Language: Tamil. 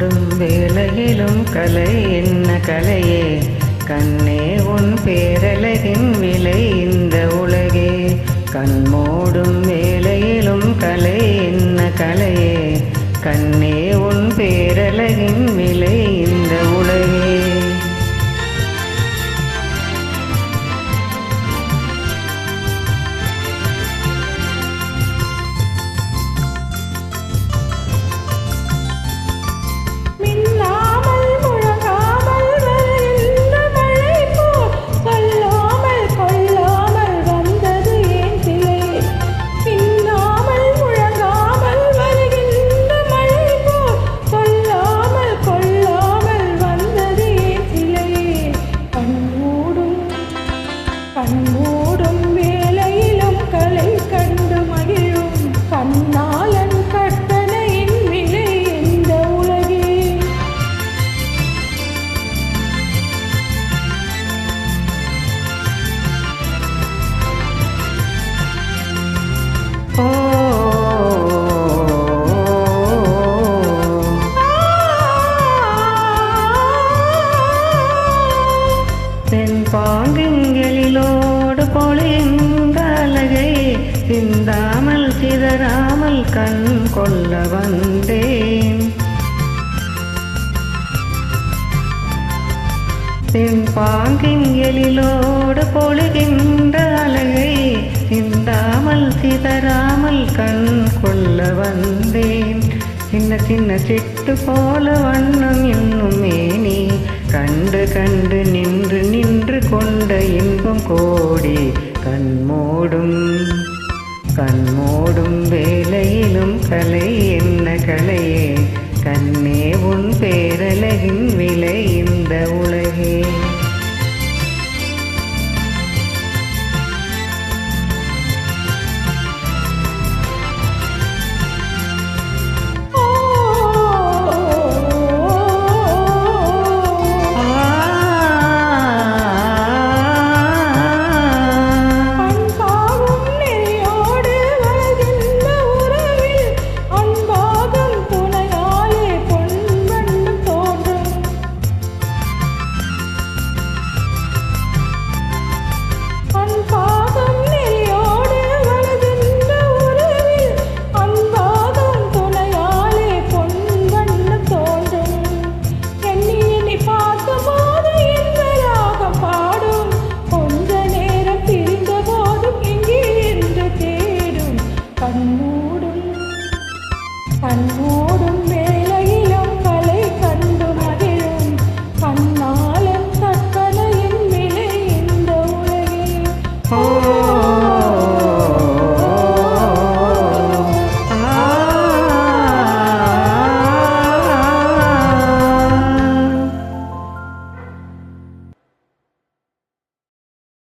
மூடும் வேளையிலும் கலை என்ன கலையே கண்ணே உன் பேரழகின் விலை இந்த உலகே. கண் மூடும் வேளையிலும் கலை என்ன கலையே கண்ணே உன் பேரழகின் விலை இந்த உலகே. கண்மூடும் வேளையிலும் கலை கண்டு மகிழும் கண்ணாளன் கற்பனையின் விலை இந்த உலகே. பாங்கிங்களிலோடு பொழிந்த அழகை சிந்தாமல் சிதறாமல் கண் கொள்ள வந்தேன். பாங்கிங்களிலோடு பொழிகின்ற அழகை சிந்தாமல் சிதறாமல் கண் கொள்ள வந்தேன். சின்ன சின்ன சிட்டு போல வண்ணம் இன்னும் மேனி கண்டு கண்டு நின்று நின்று கொண்ட இன்பம் கோடி. கண்மூடும் வேளையிலும் கலை என்ன கலையே கண்ணே உன் பேரழகின் விலை இந்த உலகே. கண்மூடும்